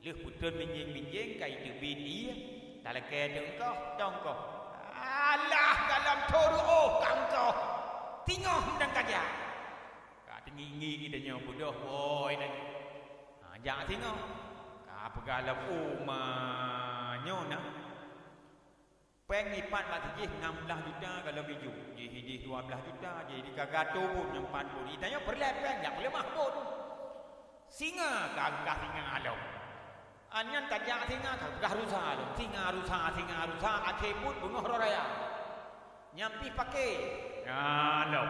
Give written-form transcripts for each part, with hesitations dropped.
Lih putun minjing kai tu bini tak leke dengkau dongkau. Alah dalam toru oh kangkau. Tengok dan kaja. Ka tinggi kita nyo bodoh boy dan. Jangan tengok. Ka pegalam nyo na. Pengipat mati 16 juta kalau biju. Jadi 12 juta, jadi kagato pun 40. Ditanya berlepeng tak boleh mahmud. Singa kagak singa alam. Anyan tajak singa kagak rusa alam. Singa rusa akhir pun bunga raya. Nyampi pakai. Alam.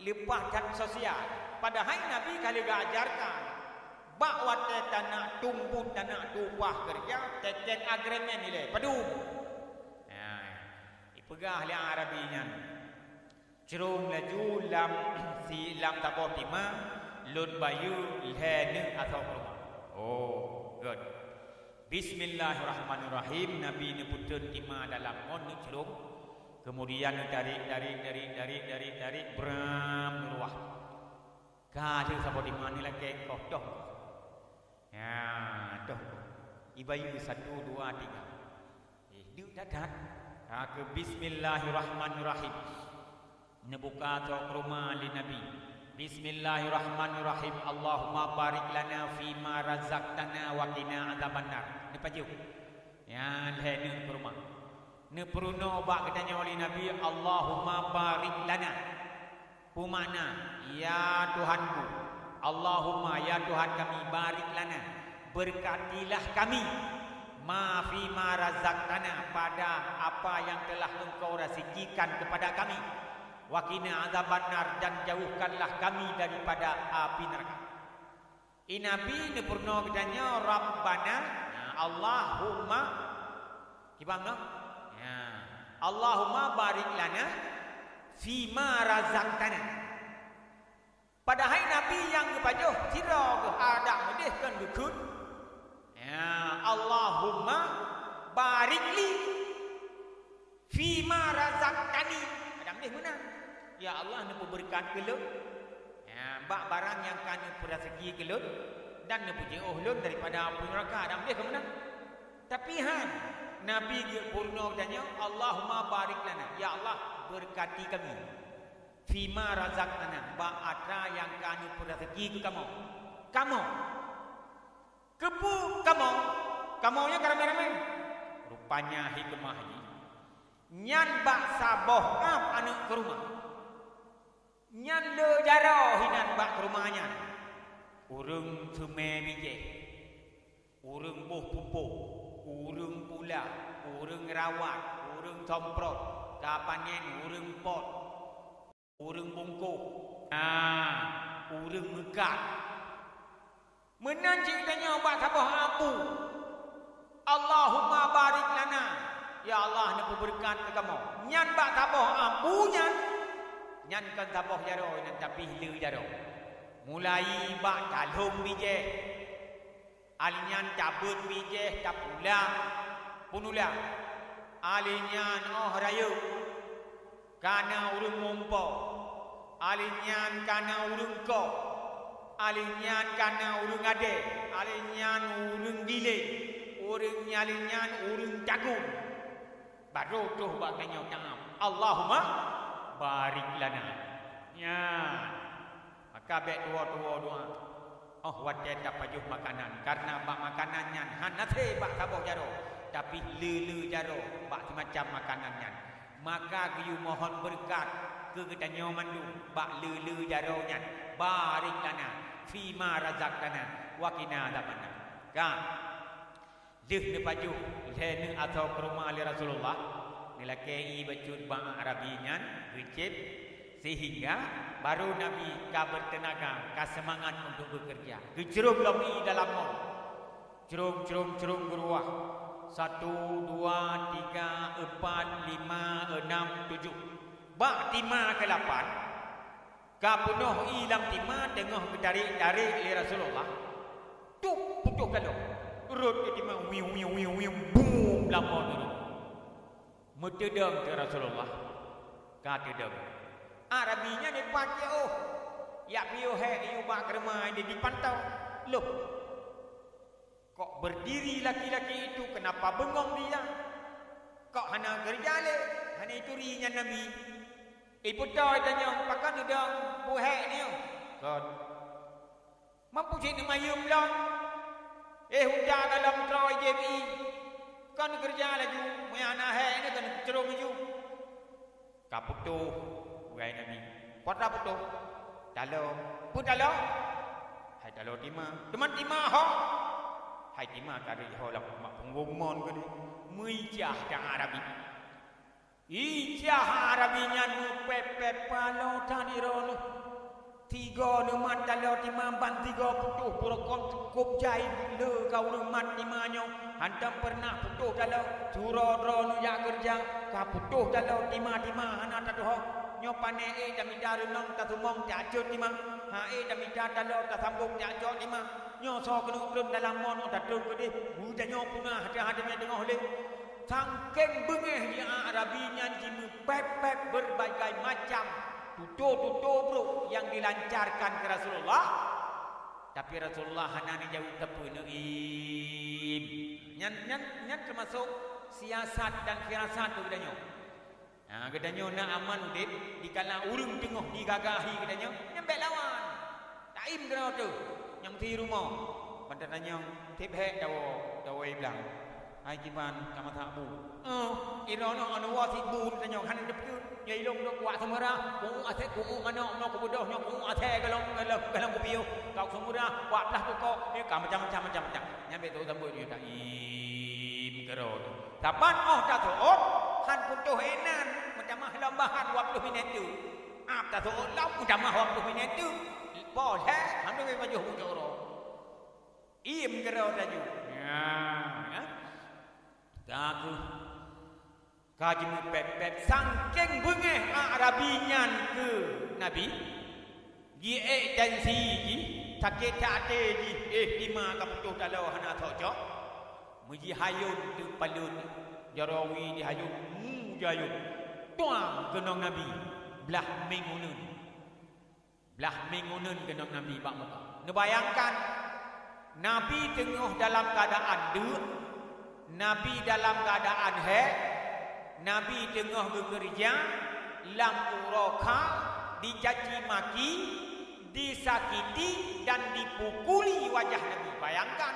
Lepaskan sosial. Padahal Nabi kali ajarkan bahawa tanah tumput tanah tupah kerja teken agreement nilai pedum. Pegah li Arabinya. Cerung laju lam si lam taboh tima lun bayu lhene atau kurma. Oh, good. Bismillahirrahmanirrahim. Nabi ni putun tima dalam mon cerung. Kemudian dari bram ruah. Ka tu taboh tima ni lagi kau doh. Ya, doh. Ibayu 1 2 3. Dia dadat. Ke Bismillahirrahmanirrahim. Nebuka tok rumah li Nabi. Bismillahirrahmanirrahim. Allahumma barik lana fima razaqtana wa qina adzabannar. Ni paju. Ya lehne ke rumah. Ne peruno bak katanya oleh Nabi, Allahumma barik lana. Pumakna, ya Tuhanku. Allahumma ya Tuhan kami barik lana. Berkatilah kami. Ma fi ma razaqtana pada apa yang telah engkau rezekikan kepada kami. Wa qina adzabannar dan jauhkanlah kami daripada api neraka. Nabi ni purno katanya Rabbana Allahumma kibang no? Ya. Allahumma barik lana fi ma razaqtana. Padahal Nabi yang kepajuh sira ke ada medih kan dukun. Ya, Allahumma barikli fima razaqtani. Adam ni mana? Ya Allah nak berkat ke lu. Ya, bak barang yang kami rezeki ke lu dan nak puji ulun daripada api neraka. Adam ni ke mana? Tapi Nabi purno tanya Allahumma barik lana. Ya Allah berkati kami. Fima razaqtana. Bak atra yang kami rezeki ke kamu. Kamu kepu kamunya ramai-ramai. Rupanya hikmah ini. Nyan bak saboh anak ke rumah. Nyan le jaro hinan bak ke rumahnya. Urung sume bije. Urung buh pupuh. Urung pula. Urung rawat. Urung tomprot. Kapanen urung pot. Urung bungkuk. Urung megat. Menanjing tanya obat sabah abu. Allahumma barik lana. Ya Allah nak berkat ke kamu. Nyan bak sabah abu nyan kan sabah jaro nan tapi hilu jaro. Mulai bak talhum bije. Alinyan cabut bije tapula punula. Alinyan raya. Kana urung mompo. Alinyan kana urung ko. Alinyan kana urung ade, alinyan urung dile, alinyan urung jagung. Baru tuh bakanya ta'am. Allahumma barik lana. Ya. Maka baik doa. Oh wadah tak pajuh makanan. Karena bak makanannya hanate bak saboh jaro. Tapi lele jaro bak semacam makanannya. Maka kiyu mohon berkat ke katanya mandu bak lele jaronya. Barik lana. Fima razaqtana wa qina adzabannar. Kan deh ne paju lene atau ke rumah ali Rasulullah nilakei bacut bang Arabinya recep sehingga baru Nabi ka bertenaga ka semangat untuk bekerja. Gejrung lomi dalam mall. Cerung geruah. 1 2 3 4 5 6 7. Bak 5 ke 8. Ka penuh ilang timah tengah dari li Rasulullah. Tuk putuk kalau. Urut ke timah wiu boom lama dulu. Metedang ke Rasulullah. Ka tedang. Arabinya ni pakai ya piu he iu bak kerma dia dipantau. Loh. Kok berdiri laki-laki itu kenapa bengong dia? Kok hana kerja le? Hana itu rinya Nabi. Ibu tahu tanya pakan udah buhek ni. Kan. Mampu sini mayum lah. Hujan dalam troy JPI. Kan kerja laju. Mayana hek ni kan cerung laju. Kaputu buai Nabi. Pota putu. Dalo. Put dalo. Hai dalo tima. Teman tima ho. Hai tima kari ho lah mak penggumon ke ni. Muijah dah Arabi. Ijah Arabinya nu pepep palo tani ronu. Tiga nu mat dalo tima ban 30 purokon cukup jai le kau nu mat timanyo. Hantam pernah putuh dalo juro nu ya kerja ka putuh dalo tima hana tatuho. Nyo pane damidaru nong tatumong jajut tima. Ha damidar dalo tasambung jajut tima. Nyo so kenu belum dalam mono dadun ke dia. Buja nyo punah hati-hati me dengoh le. Sangking bengeh dia Arabinya jimu pepek berbagai macam tutur-tutur bro yang dilancarkan ke Rasulullah. Tapi Rasulullah hana ni jauh tepu neim. Nyan termasuk siasat dan firasat tu gedanya. Ha gedanya nak aman udip dikala urung tengah digagahi gedanya nyampe lawan. Taim kena tu. Yang ti rumah. Pandannya tip hek dawo bilang. Hai kiban kamu tak bu. Irono anu wasi bu tanya han depu. Nyai long dok wa semara. Ku ate ku ano ku bodoh nyo ku ate galong ku piu. Kau semara wa plah tu kok ni macam-macam. Nyampe tu sambut dia tak im kero. Tapan dah tuot han putuh enan macam mah lambahan 20 minit tu. Tak tuot lau macam mah 20 minit tu. Boleh han tu baju hujoro. Im kero taju. Ya. Aku kaji pep sangking bengeh Arabinya ke Nabi gi jansi gi takit ate gi lima kaputuh dalau hana thojo muji hayun tu palun jarawi di hayun jayun tuang kenong Nabi belah mengunun kenong Nabi bak muka ngebayangkan Nabi tengah dalam keadaan duk Nabi dalam keadaan Nabi tengah bekerja lampu roka dicaci maki disakiti dan dipukuli wajah Nabi. Bayangkan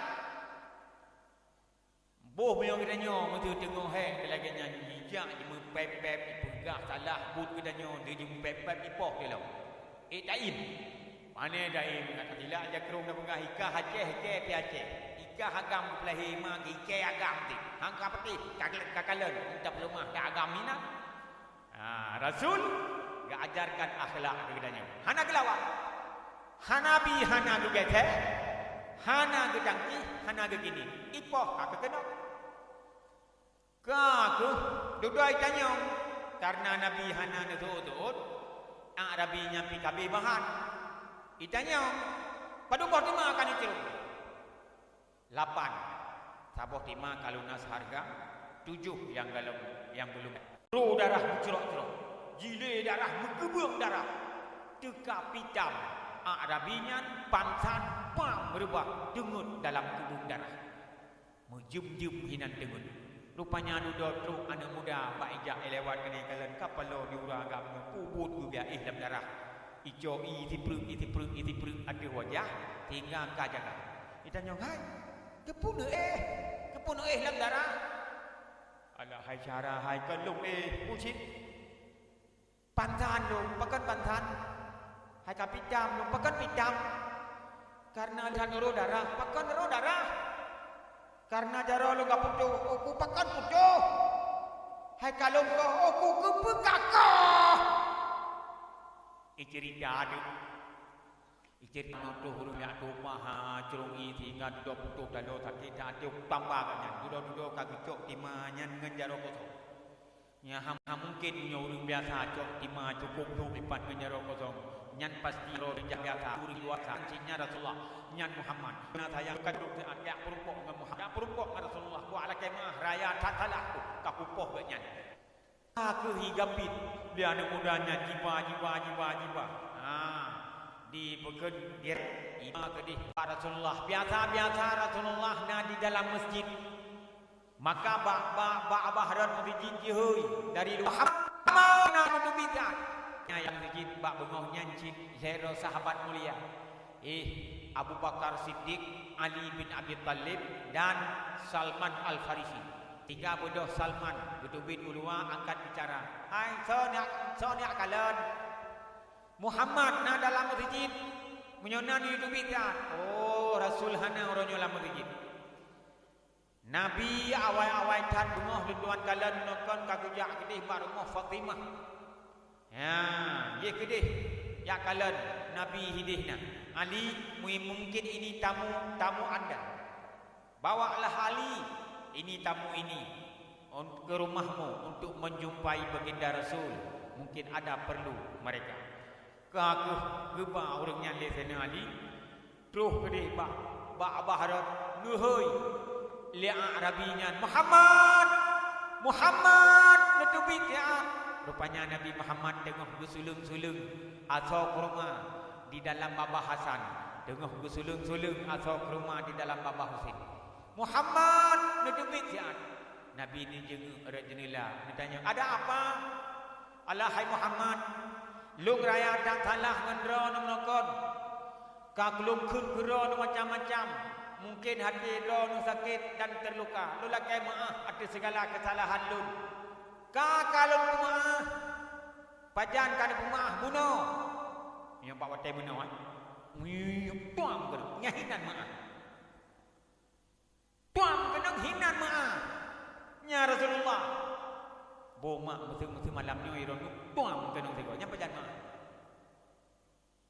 boh yang kedanya mesti tengah lagi nyanyi hijak jemu pep pegah salah but kedanya dia jemu pep ipoh dia law. Daim mana daim kata tidak aja kerung dah pegah ikah Aceh Aceh Ika agam pelahi magi ke agam ti. Hangka peti kakalan tak perlu mah ke agam mina. Rasul gak ajarkan akhlak kepadanya. Hana gelawak. Hanabi hana gete. Hana gedangki, hana gegini. Ipoh ka kena. Ka dudai tanya karena Nabi hana nutut Arabinya pi kabe bahan. Itanya padukoh ni mah akan itu. 8 saboh 5 kalau nas harga 7 yang galem yang belum ro darah cerok-cerok jile darah mengebung darah teka pitam Arabinya pansan pang berubah dengut dalam kubung darah menjum-jum hinan dengut rupanya duduk truk anak muda pak ijak lewat kene kalen kapalo diuragam kubut juga dalam darah ijo itipruk ada wajah tinggal kajaga ditanya hai Kepunuh lam darah. Alah hai cara hai kelung pucit. Pantan lu, pakan pantan. Hai kapidam lu, pakan pidam. Karena lihat ro darah, pakan ro darah. Karena darah lu gak putuh, aku pakan putuh. Hai kalung kau, aku kepekakah. Cerita ada. Ijir noto huruf ya tu maha cerungi tinggal duduk putuh dalam sakit ada tambahnya duduk kagicok timanya ngejaro kosong nya ham mungkin nyurung biasa cok timah cukup tu lipat ngejaro kosong nyan pasti ro biasa uri luasa cinya Rasulullah nyan Muhammad na sayang kaduk ada perupok dengan Muhammad perupok Rasulullah ku ala kemah raya tatalah ka pupoh nyan aku higapit dia anak mudanya jiwa di begun dia ima kedih Rasulullah biasa Rasulullah na di dalam masjid maka abah harat masjid jehoi dari luar mana tu bidat yang masjid bak bengoh nyancit zero sahabat mulia Abu Bakar Siddiq, Ali bin Abi Talib dan Salman Al-Farisi. Tiga bodoh Salman berdubit ulua angkat bicara. Hai, sonia kalian. Muhammad na dalam masjid menyonan itu bidat. Oh, Rasul hana orang dalam masjid. Nabi awal-awal tan bungoh lutuan kalian nokon kagujak kedih mak rumah Fatimah. Ya, ye kedih. Ya kalian Nabi hidihna. Ali, mungkin ini tamu anda. Bawalah Ali, ini tamu ini ke rumahmu untuk menjumpai baginda Rasul. Mungkin ada perlu mereka. Kaguh geba orangnya lesena Ali. Terus kedih ba baharat nuhoi li arabinya Muhammad netubi ya. Rupanya Nabi Muhammad tengah bersulung-sulung atau kurma di dalam Baba Hasan, tengah bersulung-sulung atau kurma di dalam Baba Husain. Muhammad nedebit siat. Nabi ni jengela ditanya, "Ada apa?" "Alahai Muhammad, lung raya tak salah ngendro nokon. Ka kelum kun gero macam-macam. Mungkin hati lo sakit dan terluka. Lu lakai maaf atas segala kesalahan lu. Kalau pemaah pajan kan pemaah bunuh. Yang pak watai bunuh tuam kena nyahinan maah. Tuam kena hinan maah. Nya Rasulullah. Boma mesti malamnya iron tuam kena sego nya pajan maah.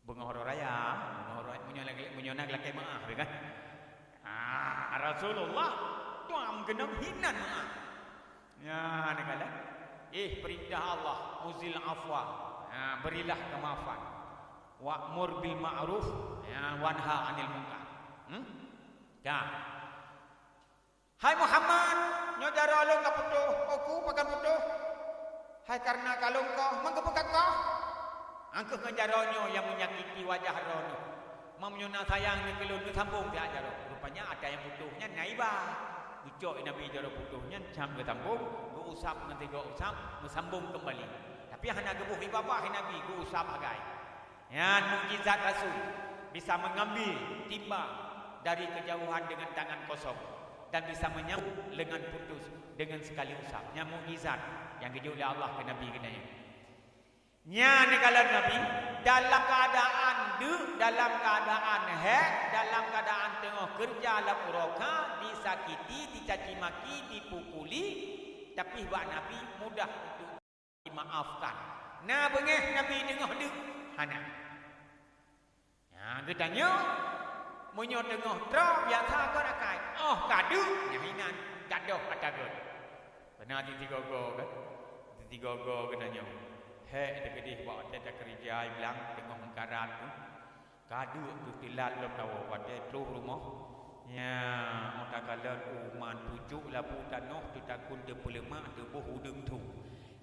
Bengoh raya, menyonak laki maah kan. Rasulullah tuam kena hinan maah. Ya negala. Perintah Allah uzil afwa, berilah kemaafan, wa'mur bil ma'ruf, wanha 'anil munkar. Hai Muhammad, nyodara lo ka putuh, aku pakan putuh. Hai karena kalung kau, mangkepekat kau. Angkuh ngejaronyo yang menyakiti wajah rono. Mamnyona sayang ni kelun sambung dia jaro. Rupanya ada yang putuhnya naibah. Ucok Nabi jaro putuhnya cam ke sambung, go usap nanti go usap, sambung kembali. Tapi hanya gebuh ibabah Nabi go usap agai. Ya, mukjizat Rasul bisa mengambil timba dari kejauhan dengan tangan kosong dan bisa menyambung lengan putus dengan sekali usap. Nya mukjizat yang dijauh oleh Allah ke Nabi kenanya. Nya negala Nabi dalam keadaan dalam keadaan tengah kerja dalam uroka, disakiti, dicaci maki, dipukuli, tapi buat Nabi mudah untuk dimaafkan. Nah, bengeh Nabi tengah hana. Ya, gedanya munyo tengah tro biasa kau rakai. Oh, kadu nyahinan gadoh atagon. Benar tiga-tiga kan? Tiga-tiga gedanya. Degedih bawa teta kerja bilang tengah mengkarat tu. Kadu tu tilat lom tahu pada tu rumah. Ya, orang kala uman pujuk labu tanoh tu takun de pelemak de boh udeng tu.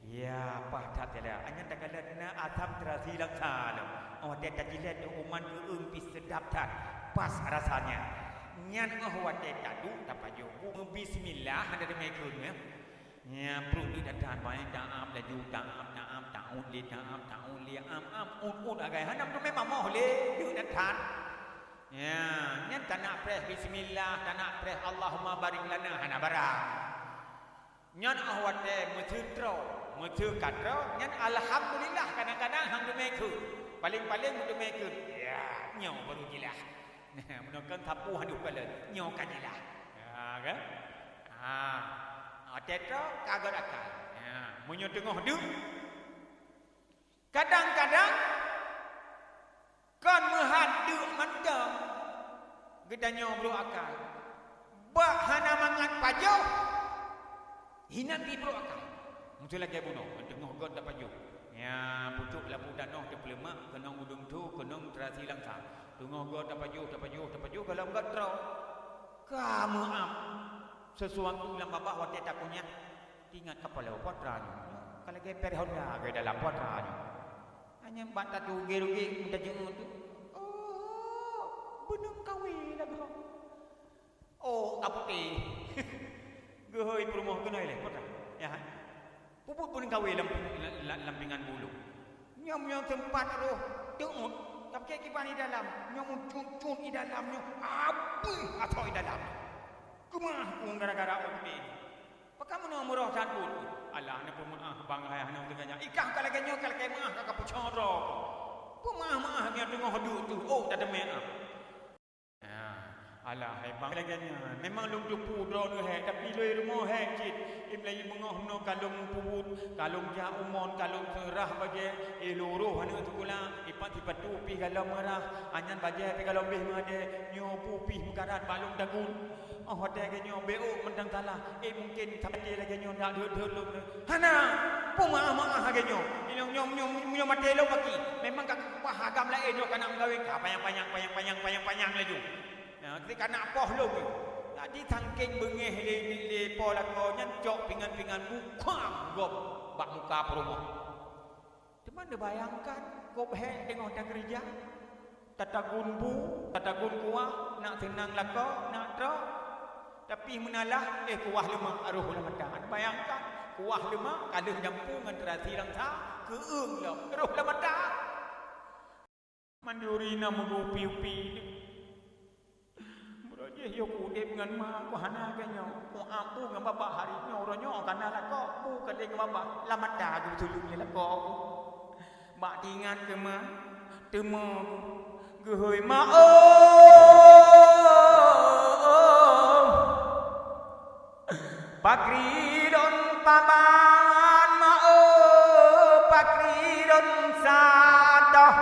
Ya, apa tak ada. Anya tak kala na atam terasi laksa lo. Oh, teta jilat tu uman keung pis sedap tat. Pas rasanya. Nyan ahwa teta tu tapaju. Bismillah ada demekun ya. Ya, perlu datang baik taam laju taam taun li un agai hanam tu memang mau le du datang. Ya, nyan tanah preh bismillah, tanah preh Allahumma barik lana hana barang. Nyan ahwate metutro, katro, nyan alhamdulillah kadang-kadang hang demeku. Paling-paling demeku. Ya, nyo baru jilah. Nah, menakan tapu hadu kala, nyo kadilah. Ya, kan? Tetro kagak akal. Ya, munyo tengah du. Kadang-kadang kan menghadu mendam. Gedanya bro akal. Bak hana mangat pajo. Hinan di bro akal. Muncul lagi bunuh. Tengah god dapat pajo. Ya, pucuk labu danoh de pelemak kenong udung tu kenong terasi langsa. Tengah god dapat pajo kalau enggak tro. Kamu sesuatu yang babah waktu tak punya ingat kepala potranya. Kalau geper Honda ke dalam potranya. Hanya bata tu gerugi minta jenguk tu. benang kawin lah kau. Oh, apa teh? Gehoi perumah kenai leh, kota. Ya. Puput benang kawin lampingan bulu. Nyom tempat roh tengut. Tapi kipan di dalam, nyom cun di dalamnya. Apa atau di dalam? Kemah pun gara-gara orang ini. Pakam mana murah cantik. Allah ni pun bang ayah nak dengannya. Ikah kalau kenyo kalau kemah kakak pucoro. Pemah yang tengah hidup tu. Oh tak ada mena. Allah hai bang laganya. Memang lung tu pudro tu hai tapi loi rumah hai cit. Imlai mengoh no kalung put, kalung ja umon, kalung serah bagi luruh anu tu pula. Ipat tu pi kalau merah, anyan baje pi kalau beh made nyo pupi mukaran balung dagun. Oh hotel ke nyo beu mendang salah. Mungkin tapi lagi nyo nak dulu. Hana puma ke nyo. Nyom mate lo pagi. Memang kak pahagam lain nyo kana gawe panjang laju. Nah, ketika nak poh lo ke. Tadi tangking bengeh le pola ko nyan jok pingan buka gop bak muka perumah. Cuman dia bayangkan gop he tengok dah kerja. Tatagun kuah nak tenang lako nak tro. Tapi menalah kuah lemak aruh lamatan. Bayangkan kuah lemak kaduh jampu ngan terasi langsa keung lo aruh lamatan. Mandurina mengupi-upi. Yo kudip ngan ma ko hana kanyo ko apu ngan baba hari nyo ronyo kana la ko pu kade ngan baba lamada tu tulung le la ko ba tingan ke ma temo gehoi ma pakri don paban ma pakri don sadah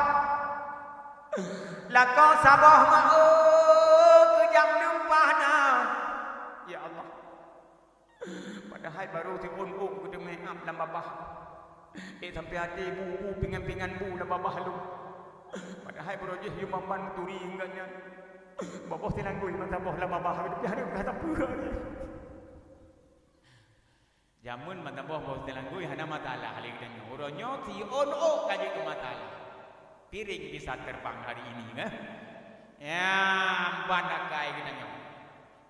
la ko sabah ma ya Allah. Padahal baru si unuk ku demi am dalam babah. Sampai hati bu pingan bu dalam babah lu. Padahal berojih yu mamban turi enggaknya. Babah tinanggui mata boh dalam babah tapi ada kata pura ni. Jamun mata boh tinanggui hana matalah halik dan uronyo si unuk kaji ke matalah. Piring bisa terbang hari ini kan? Ya, bandakai kenanya.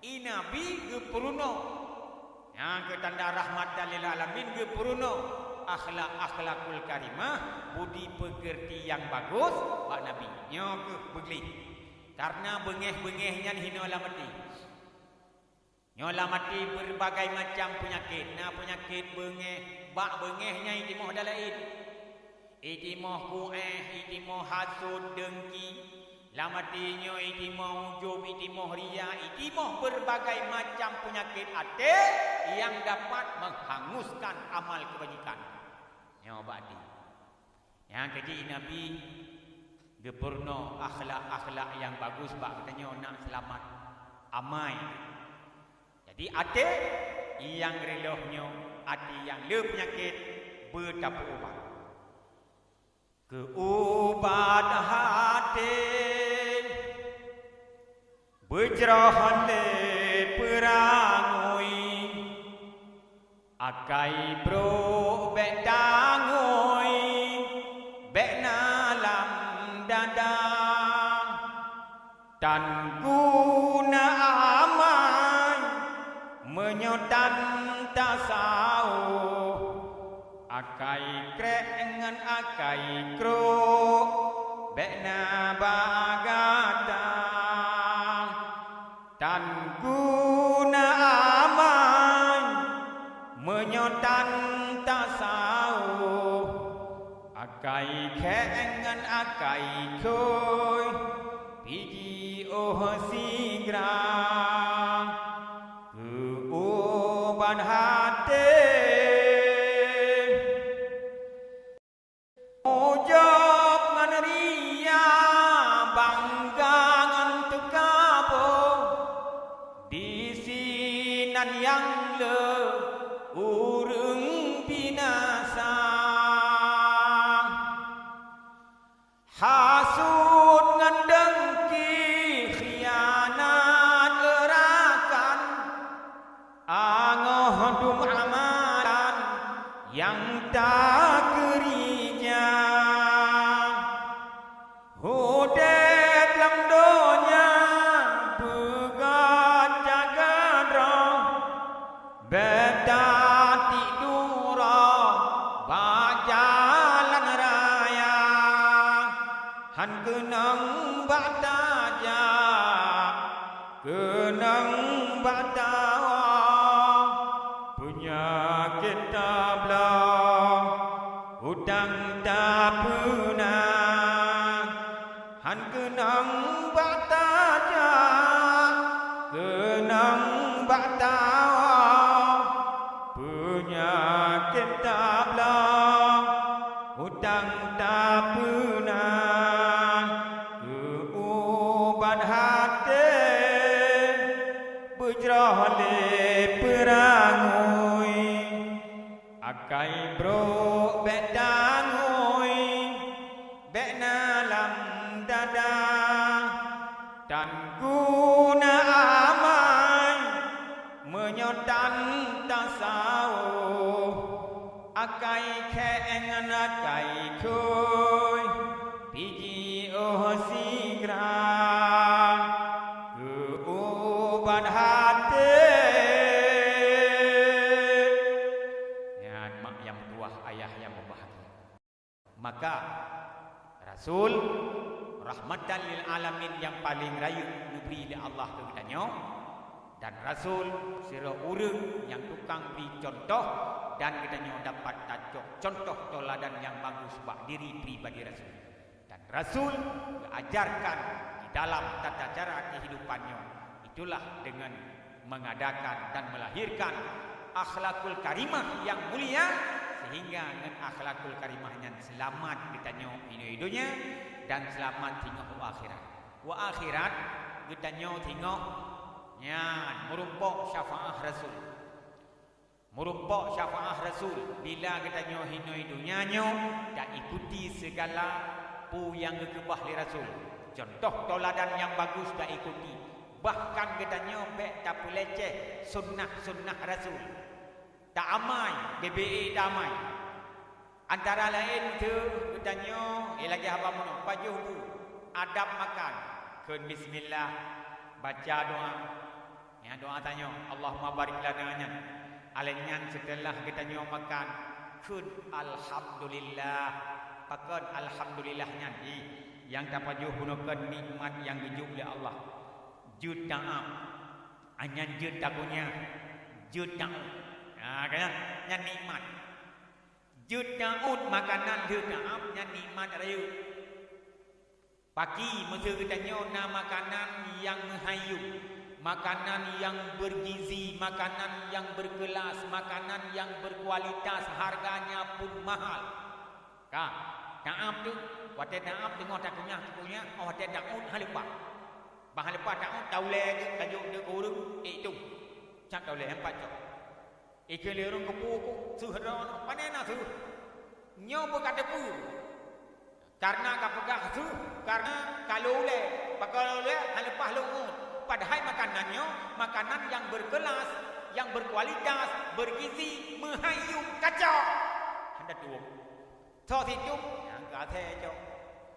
Inabi gepuruno yang ketanda rahmat dalil alamin gepuruno akhlakul karimah budi pekerti yang bagus pak nabi nyo ke begli karena bengeh-bengehnya hino lamati nyo lamati berbagai macam penyakit penyakit bengeh bak bengehnya itimoh dalain itimoh kueh itimoh hasud dengki lamatinya itimoh ujub, itimoh ria, itimoh berbagai macam penyakit hati yang dapat menghanguskan amal kebajikan. Nyoba di. Yang keji Nabi gepurno akhlak yang bagus bak katanya nak selamat amai. Jadi hati yang relohnya, hati yang le penyakit berdapat ubat. Keubat hati berjerahan le perangoi akai bro bek dangoi bek nalam dadang dan guna amai menyodan tasau akai krek dengan akai kro bek na bagata dan guna amai menyodan tasau akai kengan akai koi pigi oh sigrang keuban hati ojok ngan ria banggangan tekabo bisinan yang le urung binasa hasud ngan dengki khianat erakan angoh dum amalan yang tak kerja hudep lang donya beda tidura bajalan raya han kenang bataja kenang batawa penyakit tablah hutang tak pernah han kenang bataja kenang batawa penyakit tablah hutang tak pernah keubat hati berjerah le perangui akai bro bedangui benalam dada dan guna amai menyodan tasawuf akai keengan akai koi biji oh sigra keubat hati ya mak yang tua ayah yang berbahagia maka Rasul rahmatan lil alamin yang paling raya diberi oleh Allah ke kitanya dan Rasul sira urang yang tukang beri contoh dan kitanya dapat tajuk contoh teladan yang bagus bak diri pribadi Rasul dan Rasul ajarkan di dalam tata cara kehidupannya itulah dengan mengadakan dan melahirkan akhlakul karimah yang mulia sehingga dengan akhlakul karimahnya selamat kitanya hidup-hidupnya dan selamat tengok akhirat. Wa akhirat kitanya tengok nyan merumpok syafaah Rasul. Merumpok syafaah Rasul bila kitanya hidup-hidupnya dan ikuti segala pu yang kekebah li Rasul. Contoh teladan yang bagus dah ikuti. Bahkan kitanya bek tak peleceh sunnah-sunnah Rasul. Tak amai, BBA tak amai. Antara lain tu kitanya lagi apa mono pajuh bu adab makan kun bismillah baca doa ya doa tanya Allahumma barik lana alenyan setelah kitanya makan kun alhamdulillah pakon alhamdulillahnya yang dapat pajuh gunakan nikmat yang dijuk oleh Allah jud ta'am anyan jud takunya jud ta'am kan yang nikmat jud ta'ud makanan jud ta'am yang nikmat rayu pagi masa kitanya na makanan yang menghayung makanan yang bergizi makanan yang berkelas makanan yang berkualitas harganya pun mahal kan ta'am tu wate ta'am tengok takunya wate ta'ud halepa bah halepa ta'ud taule tajuk dia urung itu cak taule empat cok ikan lerung kepuku suhra panena su nyo berkata pu karena kapegah su karena kalau le bakal le halepah lungun padahal makanannya makanan yang berkelas yang berkualitas bergizi menghayung kacau hendak tuang so situ yang ka the cok